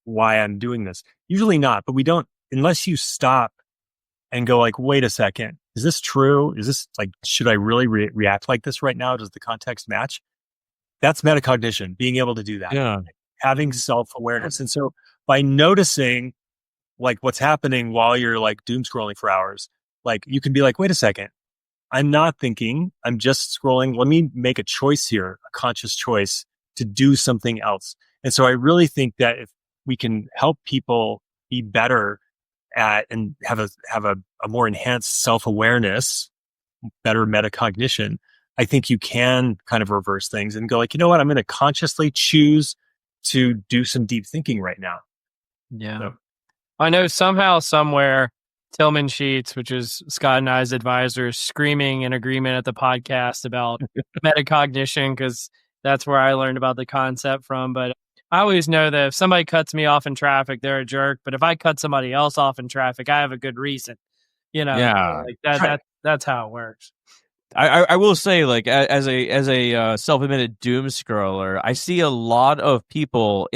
why I'm doing this? Usually not, but we don't, unless you stop and go like, wait a second, is this true? Is this like, should I really react like this right now? Does the context match? That's metacognition, being able to do that. Yeah. Having self-awareness. And so by noticing like what's happening while you're like doom scrolling for hours, like you can be like, wait a second, I'm not thinking, I'm just scrolling. Let me make a choice here, a conscious choice to do something else. And so I really think that if we can help people be better at and have a more enhanced self-awareness, better metacognition, I think you can kind of reverse things and go like, you know what, I'm going to consciously choose to do some deep thinking right now. Yeah. So, I know somehow, somewhere, Tillman Sheets, which is Scott and I's advisor, screaming in agreement at the podcast about metacognition, because that's where I learned about the concept from. But I always know that if somebody cuts me off in traffic, they're a jerk. But if I cut somebody else off in traffic, I have a good reason. Yeah. Like that. That's how it works. I will say, like, as a self-admitted doom scroller, I see a lot of people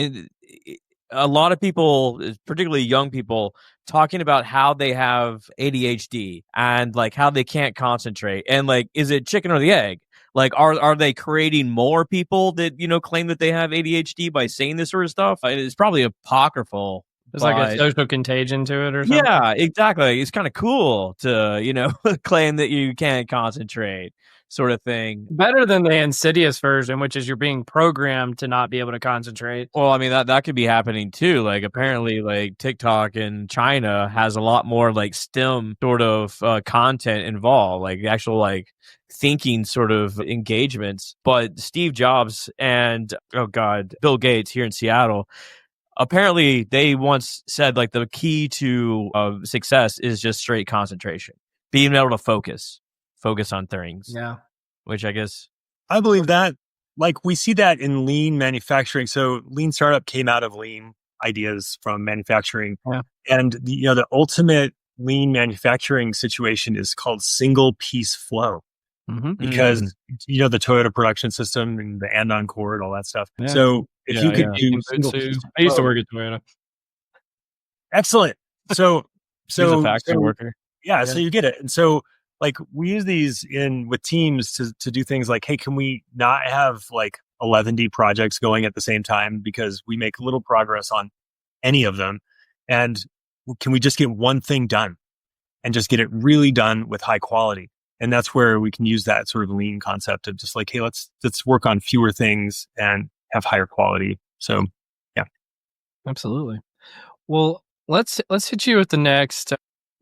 a lot of people, particularly young people, talking about how they have ADHD and like how they can't concentrate. And like, is it chicken or the egg? Like, are they creating more people that, claim that they have ADHD by saying this sort of stuff? It's probably apocryphal. There's like a social contagion to it or something. Yeah, exactly. It's kind of cool to, claim that you can't concentrate, sort of thing. Better than the insidious version, which is you're being programmed to not be able to concentrate. Well, I mean, that could be happening too. Like, apparently, like TikTok in China has a lot more like STEM sort of content involved, like actual like thinking sort of engagements. But Steve Jobs and, oh God, Bill Gates here in Seattle, apparently they once said like the key to success is just straight concentration, being able to focus on things. Yeah. Which I guess I believe that. Like we see that in lean manufacturing. So lean startup came out of lean ideas from manufacturing. Yeah. And the ultimate lean manufacturing situation is called single piece flow. Because the Toyota production system and the Andon core and all that stuff. Yeah. So if you could do I used to work at Toyota. Excellent. So he's a factory worker. Yeah, so you get it. And so like we use these with teams to do things like, hey, can we not have like 11D projects going at the same time because we make little progress on any of them? And can we just get one thing done and just get it really done with high quality? And that's where we can use that sort of lean concept of just like, hey, let's work on fewer things and have higher quality. So, yeah. Absolutely. Well, let's hit you with the next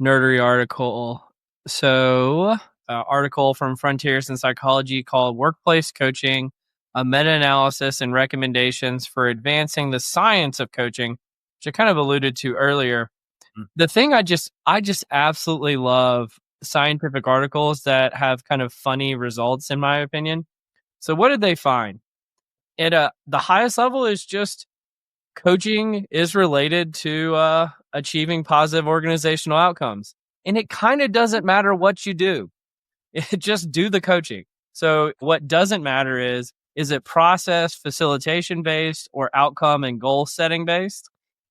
nerdery article. So, article from Frontiers in Psychology called Workplace Coaching, a meta-analysis and recommendations for advancing the science of coaching, which I kind of alluded to earlier. The thing I just absolutely love scientific articles that have kind of funny results, in my opinion. So what did they find? At the highest level is just coaching is related to achieving positive organizational outcomes. And it kind of doesn't matter what you do. Just do the coaching. So what doesn't matter is it process facilitation based or outcome and goal setting based?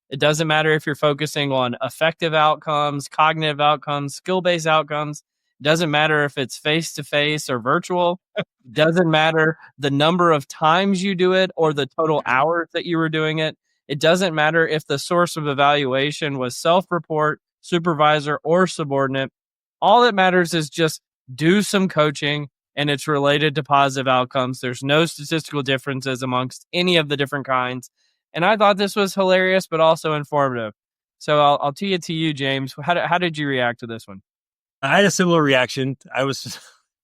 It doesn't matter if you're focusing on effective outcomes, cognitive outcomes, skill-based outcomes. It doesn't matter if it's face-to-face or virtual. It doesn't matter the number of times you do it or the total hours that you were doing it. It doesn't matter if the source of evaluation was self-report, supervisor, or subordinate. All that matters is just do some coaching, and it's related to positive outcomes. There's no statistical differences amongst any of the different kinds. And I thought this was hilarious, but also informative. So I'll tee it to you, James. How did you react to this one? I had a similar reaction. I was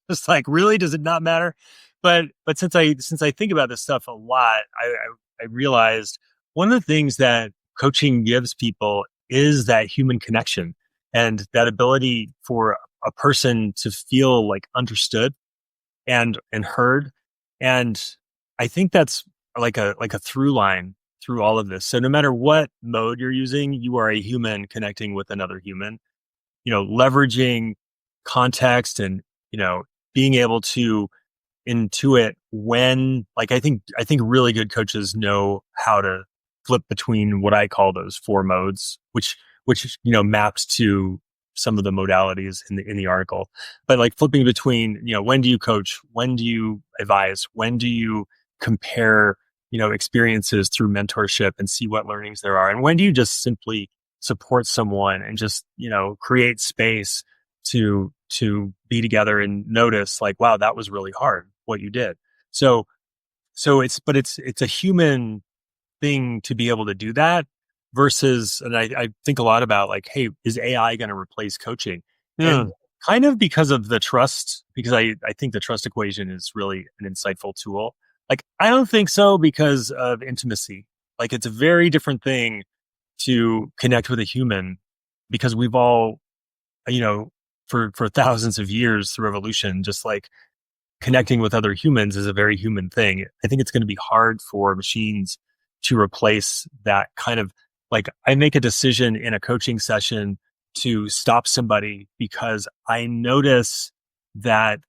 just like, really? Does it not matter? But since I think about this stuff a lot, I realized one of the things that coaching gives people is that human connection and that ability for a person to feel like understood and heard. And I think that's like a through line through all of this. So no matter what mode you're using, you are a human connecting with another human, leveraging context and, being able to intuit when, like, I think really good coaches know how to flip between what I call those 4 modes, which, maps to some of the modalities in the article, but like flipping between, when do you coach? When do you advise? When do you compare experiences through mentorship and see what learnings there are? And when do you just simply support someone and just, create space to be together and notice like, wow, that was really hard what you did. So it's a human thing to be able to do that versus, and I think a lot about like, hey, is AI going to replace coaching? Yeah. And kind of because of the trust, because I think the trust equation is really an insightful tool. Like, I don't think so because of intimacy. Like, it's a very different thing to connect with a human because we've all, for thousands of years through evolution, just like connecting with other humans is a very human thing. I think it's going to be hard for machines to replace that kind of, like, I make a decision in a coaching session to stop somebody because I notice that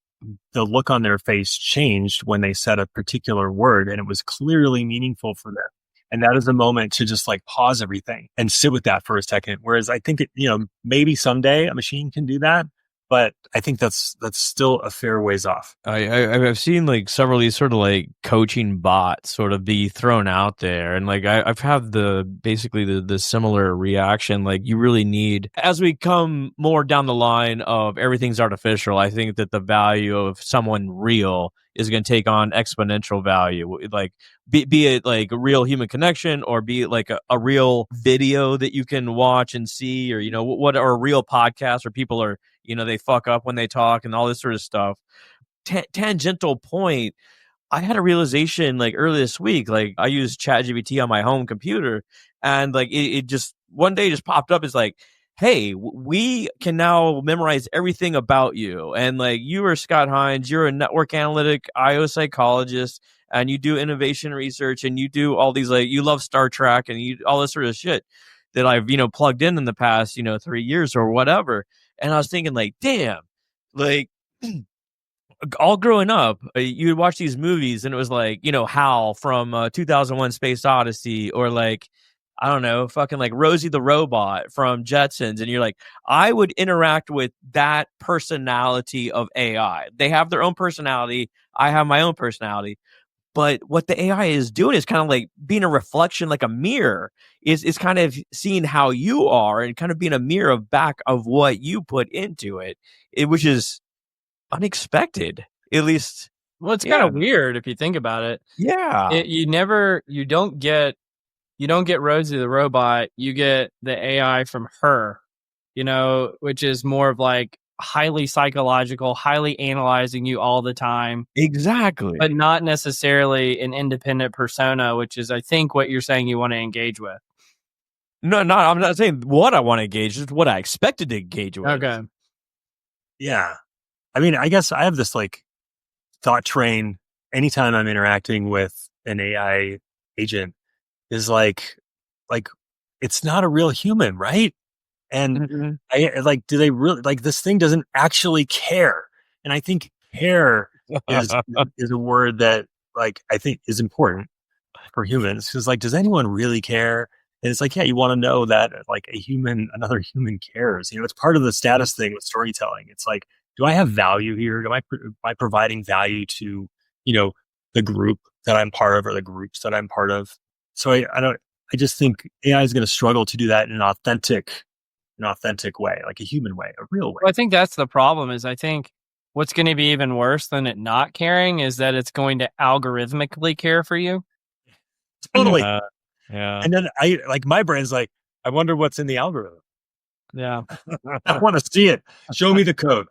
the look on their face changed when they said a particular word and it was clearly meaningful for them. And that is a moment to just like pause everything and sit with that for a second. Whereas I think maybe someday a machine can do that, but I think that's still a fair ways off. I've seen like several of these sort of like coaching bots sort of be thrown out there, and like I've had the similar reaction. Like you really need, as we come more down the line of everything's artificial, I think that the value of someone real is going to take on exponential value. Like be it like a real human connection, or be it like a real video that you can watch and see, or what, or a real podcast where people are, they fuck up when they talk and all this sort of stuff. Tangential point, I had a realization like early this week. Like I use ChatGPT on my home computer, and like it just one day just popped up. It's like, hey, we can now memorize everything about you. And like, you are Scott Hines, you're a network analytic IO psychologist, and you do innovation research, and you do all these, like, you love Star Trek, and you all this sort of shit that I've, plugged in the past, 3 years or whatever. And I was thinking like, damn, like all growing up, you would watch these movies and it was like, Hal from 2001 Space Odyssey, or like, I don't know, fucking like Rosie the Robot from Jetsons. And you're like, I would interact with that personality of AI. They have their own personality. I have my own personality. But what the AI is doing is kind of like being a reflection, like a mirror, is kind of seeing how you are and kind of being a mirror of back of what you put into it, which is unexpected, at least. Well, it's kind of weird if you think about it. Yeah. You don't get Rosie the Robot. You get the AI from her, which is more of like highly psychological, highly analyzing you all the time. Exactly. But not necessarily an independent persona, which is, I think, what you're saying you want to engage with. No, I'm not saying what I want to engage, it's what I expected to engage with. Okay. Yeah. I mean, I guess I have this like thought train anytime I'm interacting with an AI agent is like it's not a real human, right? And I like, do they really, like, this thing doesn't actually care? And I think care is a word that, like, I think is important for humans, because like, does anyone really care? And it's like, yeah, you want to know that like another human cares. It's part of the status thing with storytelling. It's like, do I have value here? Am I providing value to, the group that I'm part of, or the groups that I'm part of? So I just think AI is going to struggle to do that in an authentic way, like a human way, a real way. Well, I think that's the problem. Is I think what's going to be even worse than it not caring is that it's going to algorithmically care for you. Totally. Yeah. And then my brain's like, I wonder what's in the algorithm. Yeah. I want to see it. Show me the code.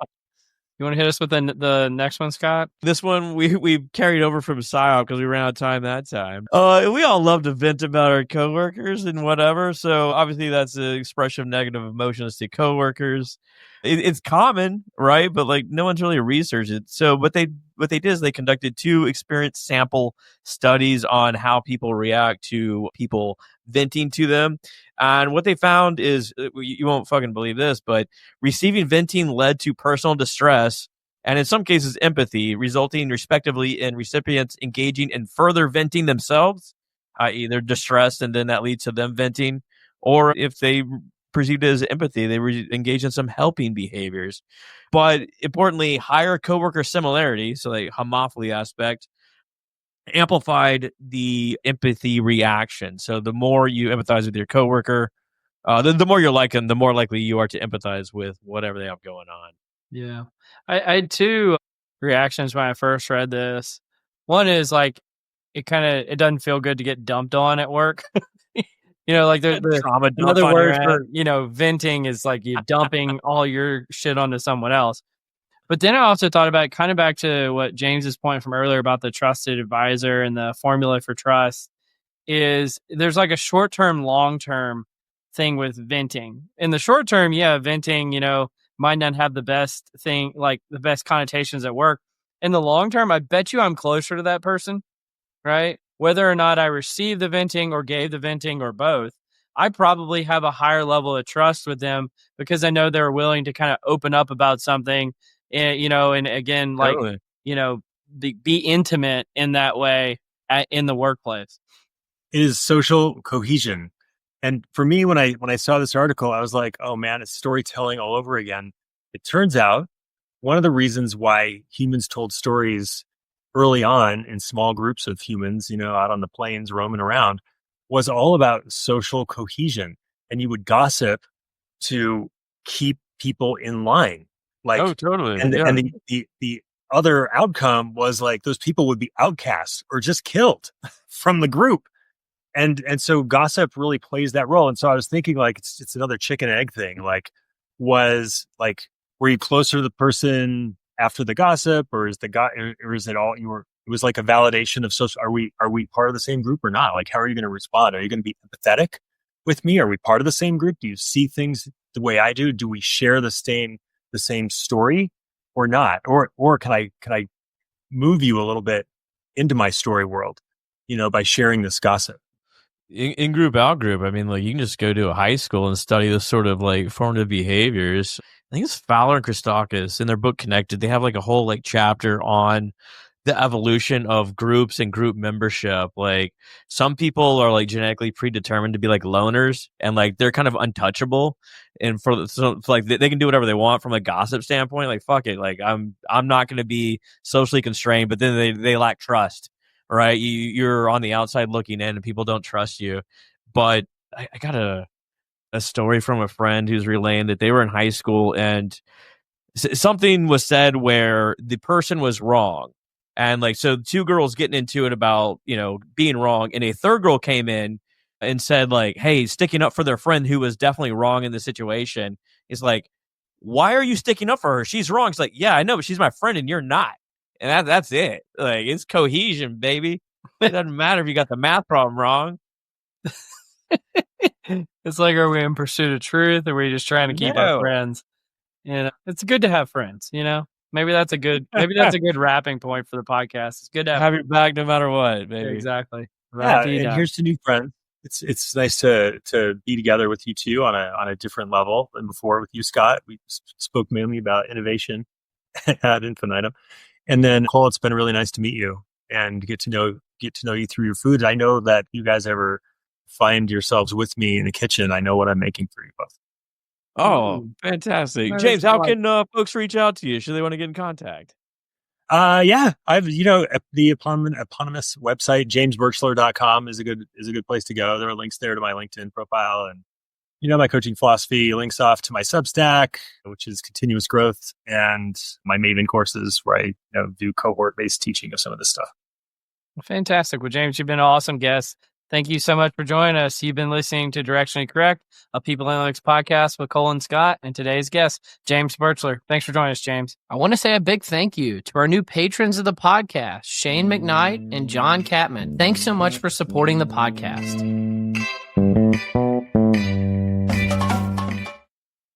You want to hit us with the next one, Scott? This one we carried over from PsyOp because we ran out of time that time. We all love to vent about our coworkers and whatever. So obviously that's an expression of negative emotions to coworkers. It's common, right? But like no one's really researched it. So what they did is they conducted 2 experience sample studies on how people react to people venting to them. And what they found is, you won't fucking believe this, but receiving venting led to personal distress and in some cases empathy, resulting respectively in recipients engaging in further venting themselves, i.e. they're distressed and then that leads to them venting, or if they perceived it as empathy, they engage in some helping behaviors. But importantly, higher coworker similarity, so the homophily aspect, amplified the empathy reaction. So the more you empathize with your coworker, the more you're like them, the more likely you are to empathize with whatever they have going on. Yeah. I had 2 reactions when I first read this. One is like, it doesn't feel good to get dumped on at work. Like the trauma dump another on word your for, venting is like you dumping all your shit onto someone else. But then I also thought about kind of back to what James's point from earlier about the trusted advisor and the formula for trust is there's like a short-term, long-term thing with venting. In the short term, yeah, venting, might not have the best thing, like the best connotations at work. In the long term, I bet you I'm closer to that person, right? Whether or not I received the venting or gave the venting or both, I probably have a higher level of trust with them because I know they're willing to kind of open up about something, and again, like, Totally. be intimate in that way in the workplace. is social cohesion. And for me, when I saw this article, I was like, oh man, it's storytelling all over again. It turns out one of the reasons why humans told stories early on in small groups of humans, out on the plains roaming around, was all about social cohesion. And you would gossip to keep people in line. Oh, totally. And Yeah. and the other outcome was like those people would be outcast or just killed from the group. And so gossip really plays that role. And so I was thinking like it's another chicken and egg thing. Like, were you closer to the person after the gossip, or is it all it was like a validation of social? Are we part of the same group or not? Like, how are you going to respond? Are you going to be empathetic with me? Are we part of the same group? Do you see things the way I do? Do we share the same story or not? Or can I move you a little bit into my story world, by sharing this gossip? In group, out group, I mean, like, you can just go to a high school and study this sort of like formative behaviors. I think it's Fowler and Christakis in their book Connected. They have like a whole like chapter on the evolution of groups and group membership. Like, some people are like genetically predetermined to be like loners, and like they're kind of untouchable. And so like they can do whatever they want from a gossip standpoint. Like, fuck it, like I'm not going to be socially constrained. But then they lack trust. Right, you're on the outside looking in, and people don't trust you. But I got a story from a friend who's relaying that they were in high school, and something was said where the person was wrong, and like, so two girls getting into it about being wrong, and a third girl came in and said like, hey, sticking up for their friend who was definitely wrong in the situation. Is like, why are you sticking up for her? She's wrong. It's like, yeah, I know, but she's my friend and you're not. And that's it. Like, it's cohesion, baby. It doesn't matter if you got the math problem wrong. It's like, are we in pursuit of truth, or are we just trying to keep our friends? It's good to have friends. Maybe that's a good wrapping point for the podcast. It's good to have your back no matter what, baby. Exactly. Yeah, and here's to new friends. It's nice to be together with you two on a different level than before with you, Scott. We spoke mainly about innovation ad infinitum. And then, Cole, it's been really nice to meet you and get to know you through your food. I know that you guys ever find yourselves with me in the kitchen. I know what I'm making for you both. Oh, fantastic. James, how can folks reach out to you? Should they want to get in contact? Yeah, I've, the eponymous website, jamesbirchler.com is a good place to go. There are links there to my LinkedIn profile, and my coaching philosophy links off to my Substack, which is continuous growth, and my Maven courses where I do cohort-based teaching of some of this stuff. Fantastic. Well, James, you've been an awesome guest. Thank you so much for joining us. You've been listening to Directionally Correct, a People Analytics podcast with Cole and Scott, and today's guest, James Birchler. Thanks for joining us, James. I want to say a big thank you to our new patrons of the podcast, Shane McKnight and John Catman. Thanks so much for supporting the podcast.